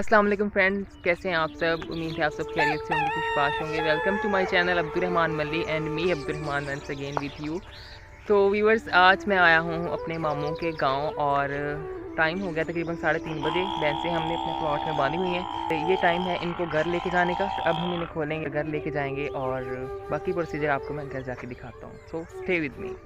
अस्सलाम वालेकुम फ्रेंड्स, कैसे हैं आप सब। उम्मीद है आप सब खैरियत से होंगे, खुशबाश होंगे। Welcome to my channel Abdurrahman Malli and me Abdurrahman once again with you. तो व्यूअर्स, आज मैं आया हूँ अपने मामू के गांव और टाइम हो गया तकरीबन 3:30 बजे। भैंसें हमने अपने प्लॉट में बांधी हुई हैं। ये टाइम है इनको घर लेके जाने का। अब हम इन्हें खोलेंगे, घर लेके जाएंगे और बाकी प्रोसीजर आपको मैं घर जाके दिखाता हूँ। So stay with me.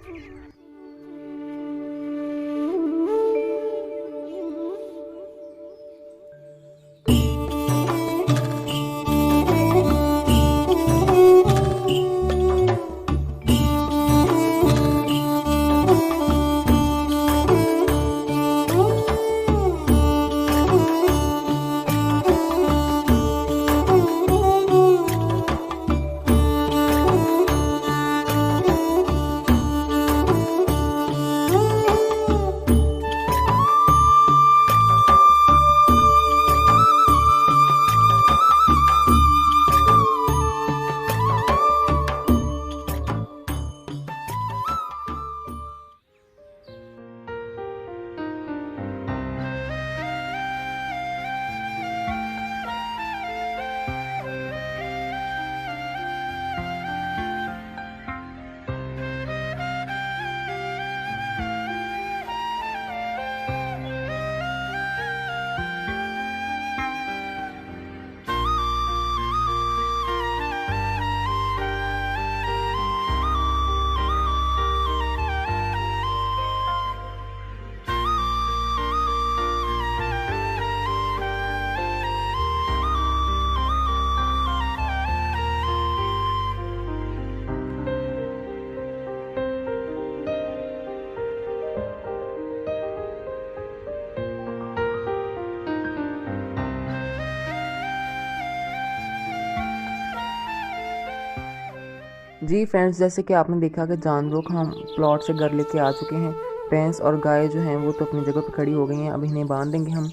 जी फ्रेंड्स, जैसे कि आपने देखा कि जानवरों को हम प्लॉट से घर लेके आ चुके हैं। भैंस और गाय जो हैं वो तो अपनी जगह पर खड़ी हो गई हैं। अब इन्हें बांध देंगे हम।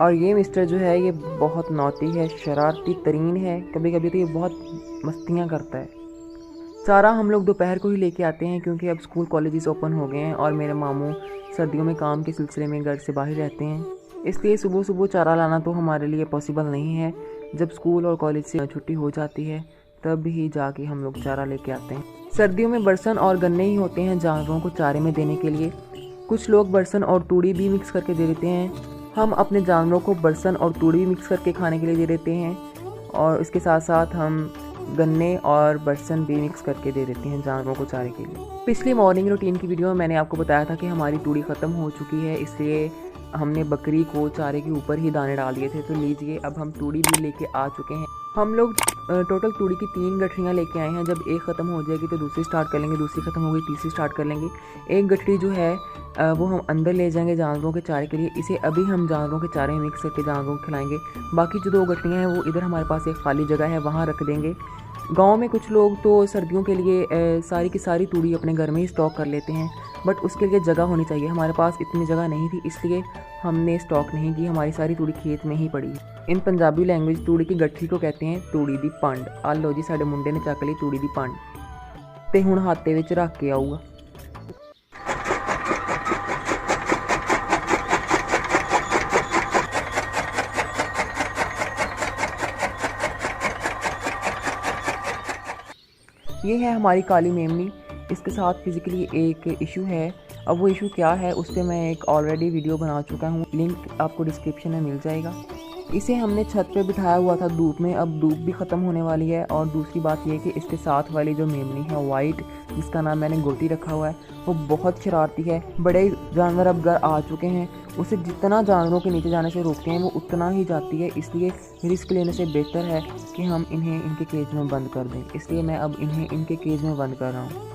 और ये मिस्टर जो है ये बहुत नौती है, शरारती तरीन है। कभी कभी तो ये बहुत मस्तियाँ करता है। चारा हम लोग दोपहर को ही लेके आते हैं क्योंकि अब स्कूल कॉलेजेस ओपन हो गए हैं और मेरे मामू सर्दियों में काम के सिलसिले में घर से बाहर रहते हैं। इसलिए सुबह सुबह चारा लाना तो हमारे लिए पॉसिबल नहीं है। जब स्कूल और कॉलेज से छुट्टी हो जाती है तब ही जाके हम लोग चारा लेके आते हैं। सर्दियों में बरसन और गन्ने ही होते हैं जानवरों को चारे में देने के लिए। कुछ लोग बरसन और तूड़ी भी मिक्स करके दे देते हैं। हम अपने जानवरों को बरसन और तूड़ी भी मिक्स करके खाने के लिए दे देते हैं और इसके साथ साथ हम गन्ने और बरसन भी मिक्स करके दे देते हैं जानवरों को चारे के लिए। पिछली मॉर्निंग रूटीन की वीडियो में मैंने आपको बताया था कि हमारी तूड़ी ख़त्म हो चुकी है, इसलिए हमने बकरी को चारे के ऊपर ही दाने डाल दिए थे। तो लीजिए, अब हम तूड़ी भी लेके आ चुके हैं। हम लोग टोटल तूड़ी की 3 गठरियाँ लेके आए हैं। जब एक ख़त्म हो जाएगी तो दूसरी स्टार्ट कर लेंगे, दूसरी ख़त्म हो गई तीसरी स्टार्ट कर लेंगे। एक गठरी जो है वो हम अंदर ले जाएंगे जानवरों के चारे के लिए। इसे अभी हम जानवरों के चारे में मिक्स करके जानवरों को खिलाएंगे। बाकी जो 2 गठरियाँ हैं वो इधर हमारे पास एक खाली जगह है, वहाँ रख देंगे। गांव में कुछ लोग तो सर्दियों के लिए सारी की सारी तूड़ी अपने घर में ही स्टॉक कर लेते हैं, बट उसके लिए जगह होनी चाहिए। हमारे पास इतनी जगह नहीं थी, इसलिए हमने स्टॉक नहीं की। हमारी सारी तूड़ी खेत में ही पड़ी। इन पंजाबी लैंग्वेज तूड़ी की गठरी को कहते हैं तूड़ी दी पंड। आ लो जी, साडे मुंडे ने चक ली तूड़ी दी पंड ते हुण हाथे विच रख के आऊगा। ये है हमारी काली मेमनी। इसके साथ फिज़िकली एक इशू है। अब वो इशू क्या है उस पर मैं एक ऑलरेडी वीडियो बना चुका हूँ, लिंक आपको डिस्क्रिप्शन में मिल जाएगा। इसे हमने छत पे बिठाया हुआ था धूप में। अब धूप भी ख़त्म होने वाली है। और दूसरी बात यह कि इसके साथ वाली जो मेमनी है वाइट, जिसका नाम मैंने गोटी रखा हुआ है, वो बहुत शरारती है। बड़े जानवर अब घर आ चुके हैं। उसे जितना जानवरों के नीचे जाने से रोकते हैं वो उतना ही जाती है। इसलिए रिस्क लेने से बेहतर है कि हम इन्हें इनके केज में बंद कर दें। इसलिए मैं अब इन्हें इनके केज में बंद कर रहा हूँ।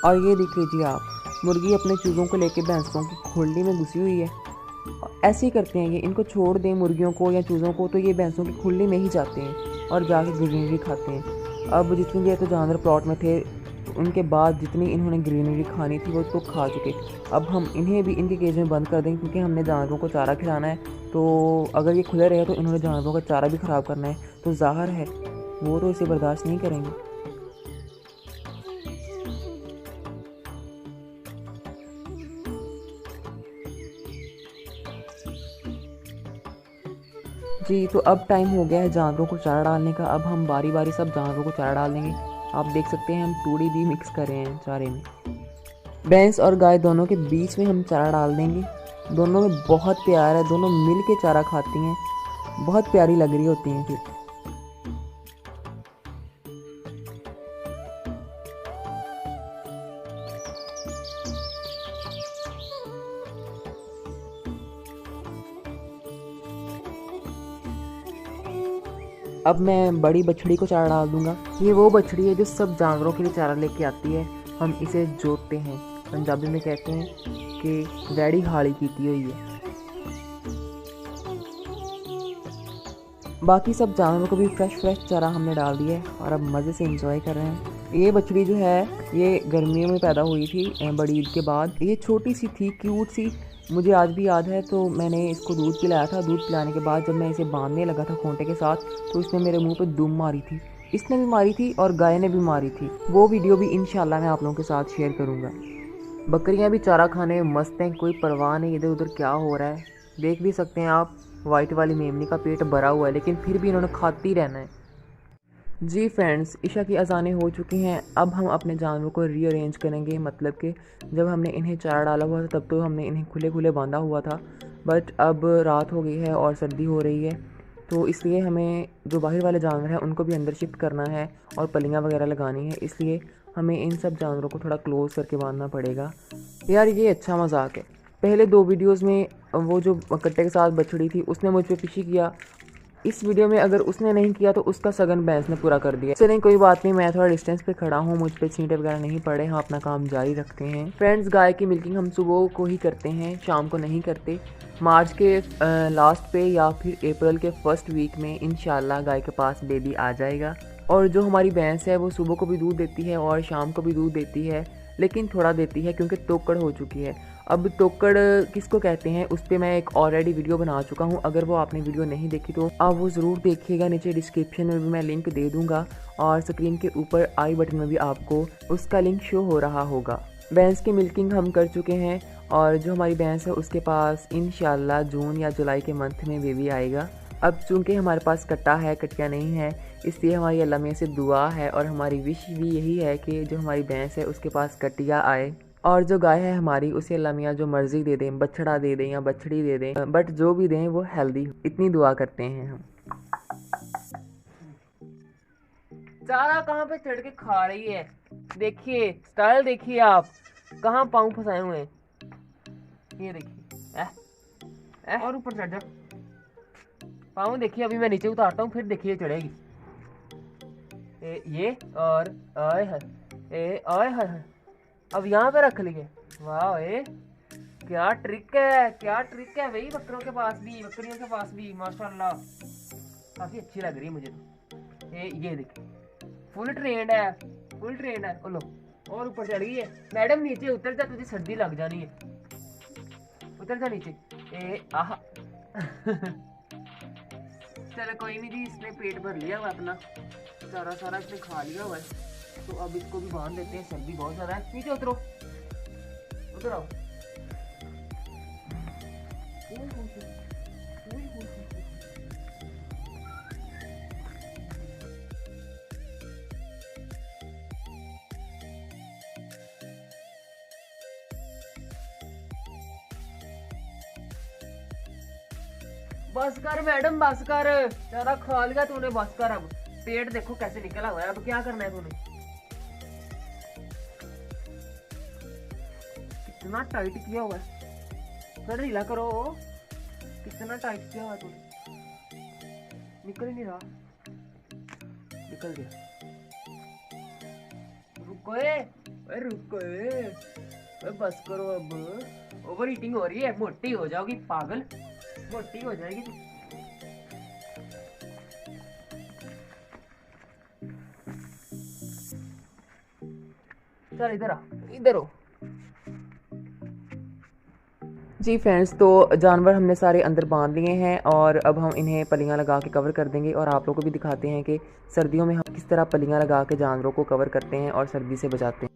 और ये देख लीजिए आप, मुर्गी अपने चूज़ों को लेके भैंसों की खोलनी में घुसी हुई है। ऐसे ही करते हैं ये। इनको छोड़ दें मुर्गियों को या चूज़ों को तो ये भैंसों की खुली में ही जाते हैं और जाके गुजरी भी खाते हैं। अब जितनी देर तो जानवर प्लॉट में थे उनके बाद जितनी इन्होंने ग्रीनरी खानी थी वो तो खा चुके। अब हम इन्हें भी इनके केज में बंद कर देंगे क्योंकि हमने जानवरों को चारा खिलाना है। तो अगर ये खुले रहे तो इन्होंने जानवरों का चारा भी ख़राब करना है, तो ज़ाहिर है वो तो इसे बर्दाश्त नहीं करेंगे। जी, तो अब टाइम हो गया है जानवरों को चारा डालने का। अब हम बारी बारी सब जानवरों को चारा डाल देंगे। आप देख सकते हैं हम तूड़ी भी मिक्स कर रहे हैं चारे में। भैंस और गाय दोनों के बीच में हम चारा डाल देंगे। दोनों में बहुत प्यार है, दोनों मिल के चारा खाती हैं, बहुत प्यारी लग रही होती हैं फिर। अब मैं बड़ी बछड़ी को चारा डाल दूंगा। ये वो बछड़ी है जो सब जानवरों के लिए चारा लेके आती है। हम इसे जोतते हैं, पंजाबी में कहते हैं कि वैड़ी हाड़ी कीती हुई है। बाकी सब जानवरों को भी फ्रेश चारा हमने डाल दिया है और अब मज़े से एंजॉय कर रहे हैं। ये बछड़ी जो है ये गर्मियों में पैदा हुई थी बड़ी ईद के बाद। ये छोटी सी थी, क्यूट सी, मुझे आज भी याद है। तो मैंने इसको दूध पिलाया था। दूध पिलाने के बाद जब मैं इसे बांधने लगा था खूंटे के साथ तो इसने मेरे मुंह पे दुम मारी थी। इसने भी मारी थी और गाय ने भी मारी थी। वो वीडियो भी इंशाल्लाह मैं आप लोगों के साथ शेयर करूँगा। बकरियां भी चारा खाने में मस्त हैं, कोई परवाह नहीं इधर उधर क्या हो रहा है। देख भी सकते हैं आप, वाइट वाली मेमनी का पेट भरा हुआ है लेकिन फिर भी इन्होंने खाती रहना है। जी फ्रेंड्स, इशा की अज़ानें हो चुकी हैं। अब हम अपने जानवरों को रीअरेंज करेंगे। मतलब कि जब हमने इन्हें चारा डाला हुआ था तब तो हमने इन्हें खुले खुले बांधा हुआ था, बट अब रात हो गई है और सर्दी हो रही है, तो इसलिए हमें जो बाहर वाले जानवर हैं उनको भी अंदर शिफ्ट करना है और पलियाँ वगैरह लगानी है। इसलिए हमें इन सब जानवरों को थोड़ा क्लोज़ करके बांधना पड़ेगा। यार ये अच्छा मजाक है। पहले 2 वीडियोज़ में वो जो कट्टे के साथ बछड़ी थी उसने मुझ पर पीछी किया। इस वीडियो में अगर उसने नहीं किया तो उसका सगन भैंस ने पूरा कर दिया। चलें कोई बात नहीं, मैं थोड़ा डिस्टेंस पे खड़ा हूँ, मुझ पे छींटे वगैरह नहीं पड़े। हम अपना काम जारी रखते हैं। फ्रेंड्स, गाय की मिल्किंग हम सुबह को ही करते हैं, शाम को नहीं करते। मार्च के लास्ट पे या फिर अप्रैल के फर्स्ट वीक में इंशाल्लाह गाय के पास बेबी आ जाएगा। और जो हमारी भैंस है वो सुबह को भी दूध देती है और शाम को भी दूध देती है, लेकिन थोड़ा देती है क्योंकि तोकड़ हो चुकी है। अब तोकड़ किसको कहते हैं उस पर मैं एक ऑलरेडी वीडियो बना चुका हूँ। अगर वो आपने वीडियो नहीं देखी तो आप वो ज़रूर देखिएगा। नीचे डिस्क्रिप्शन में भी मैं लिंक दे दूँगा और स्क्रीन के ऊपर आई बटन में भी आपको उसका लिंक शो हो रहा होगा। भैंस की मिल्किंग हम कर चुके हैं और जो हमारी भैंस है उसके पास इंशाल्लाह जून या जुलाई के मंथ में बेबी आएगा। अब चूँकि हमारे पास कट्टा है, कटिया नहीं है, इसलिए हमारी अल्लाह में से दुआ है और हमारी विश भी यही है कि जो हमारी भैंस है उसके पास कटिया आए और जो गाय है हमारी उसे अल्लाह मियाँ जो मर्ज़ी दे दें, बछड़ा दे दें या बछड़ी दे दें, बट जो भी दें वो हेल्दी, इतनी दुआ करते हैं हम। चारा कहाँ पे चढ़ के खा रही है, देखिए स्टाइल देखिए आप, कहाँ पाँव फंसाए हुए हैं, ये देखिए और ऊपर चढ़ जा पाँव। देखिए अभी मैं नीचे उतारता हूँ फिर देखिए चढ़ेगी। ये और आए है, आए है, अब यहाँ पे रख लिए। वाह क्या ट्रिक है, क्या ट्रिक है भाई, बकरियों के पास भी माशाल्लाह काफी अच्छी लग रही है मुझे तो। ये देखिए फुल ट्रेंड है। ओ लो और ऊपर चढ़ गई है। मैडम नीचे उतर जा, तुझे सर्दी लग जानी है, उतर जा नीचे। आहा चलो कोई नहीं जी, इसने पेट भर लिया हुआ अपना, सारा सारा इसने खा लिया हुआ है। तो अब इसको भी बांध देते हैं, सर्दी बहुत ज़्यादा है। नीचे उतरो, उतर आओ। बस कर मैडम, बस कर, ज़्यादा खा लिया तूने, बस कर। अब पेट देखो कैसे निकला हुआ है, अब क्या करना है तूने। कितना टाइट किया हुआ है, थोड़ा ढीला करो। कितना टाइट किया हुआ है तूने, निकल ही नहीं रहा, निकल गया। रुको बस करो, अब ओवर ईटिंग हो रही है, मोटी हो जाओगी पागल, मोटी हो जाएगी तू। चल इधर आ, इधर हो। जी फ्रेंड्स, तो जानवर हमने सारे अंदर बांध लिए हैं और अब हम इन्हें पलियां लगा के कवर कर देंगे और आप लोगों को भी दिखाते हैं कि सर्दियों में हम किस तरह पलियां लगा के जानवरों को कवर करते हैं और सर्दी से बचाते हैं।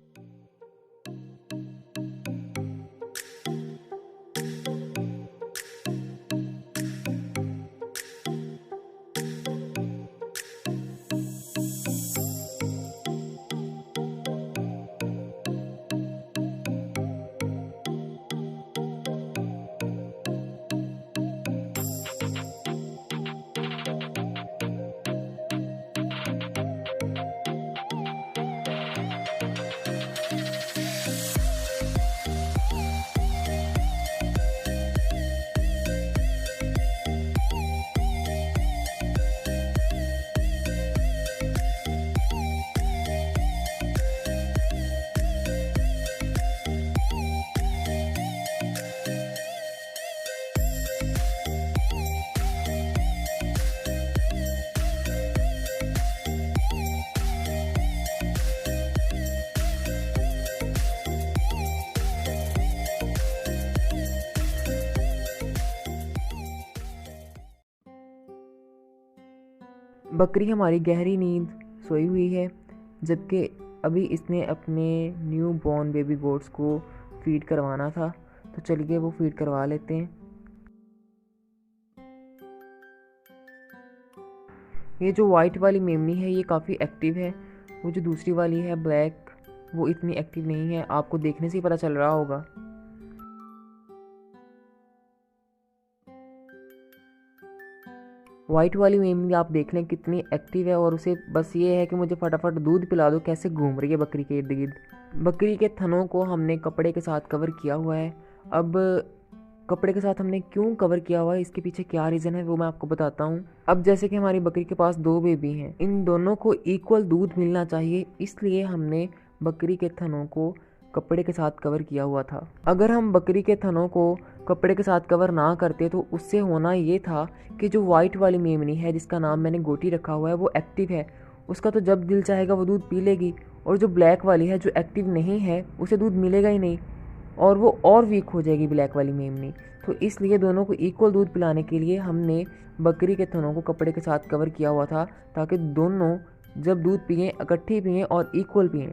बकरी हमारी गहरी नींद सोई हुई है, जबकि अभी इसने अपने न्यू बॉर्न बेबी गोट्स को फीड करवाना था। तो चलिए वो फीड करवा लेते हैं। ये जो वाइट वाली मेमनी है ये काफ़ी एक्टिव है। वो जो दूसरी वाली है ब्लैक, वो इतनी एक्टिव नहीं है, आपको देखने से ही पता चल रहा होगा। वाइट वाली मेमनी आप देख लें कितनी एक्टिव है और उसे बस ये है कि मुझे फटाफट दूध पिला दो, कैसे घूम रही है बकरी के इर्द गिर्द। बकरी के थनों को हमने कपड़े के साथ कवर किया हुआ है। अब कपड़े के साथ हमने क्यों कवर किया हुआ है, इसके पीछे क्या रीज़न है वो मैं आपको बताता हूँ। अब जैसे कि हमारी बकरी के पास 2 बेबी हैं, इन दोनों को इक्वल दूध मिलना चाहिए, इसलिए हमने बकरी के थनों को कपड़े के साथ कवर किया हुआ था। अगर हम बकरी के थनों को कपड़े के साथ कवर ना करते तो उससे होना ये था कि जो वाइट वाली मेमनी है जिसका नाम मैंने गोटी रखा हुआ है वो एक्टिव है, उसका तो जब दिल चाहेगा वो दूध पी लेगी, और जो ब्लैक वाली है जो एक्टिव नहीं है उसे दूध मिलेगा ही नहीं और वो और वीक हो जाएगी ब्लैक वाली मेमनी। तो इसलिए दोनों को इक्वल दूध पिलाने के लिए हमने बकरी के थनों को कपड़े के साथ कवर किया हुआ था, ताकि दोनों जब दूध पिएँ इकट्ठे पिएँ और इक्वल पिएँ।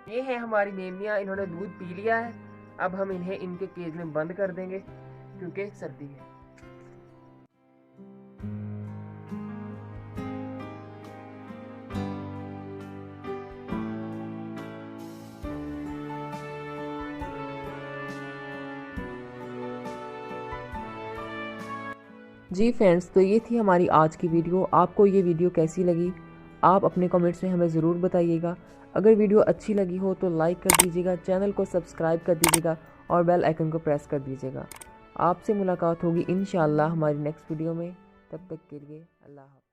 ये है हमारी मेमनियाँ, इन्होंने दूध पी लिया है। अब हम इन्हें इनके केज में बंद कर देंगे क्योंकि सर्दी है। जी फ्रेंड्स, तो ये थी हमारी आज की वीडियो। आपको ये वीडियो कैसी लगी आप अपने कमेंट्स में हमें ज़रूर बताइएगा। अगर वीडियो अच्छी लगी हो तो लाइक कर दीजिएगा, चैनल को सब्सक्राइब कर दीजिएगा और बेल आइकन को प्रेस कर दीजिएगा। आपसे मुलाकात होगी इंशाल्लाह हमारी नेक्स्ट वीडियो में। तब तक के लिए अल्लाह हाफ़िज़।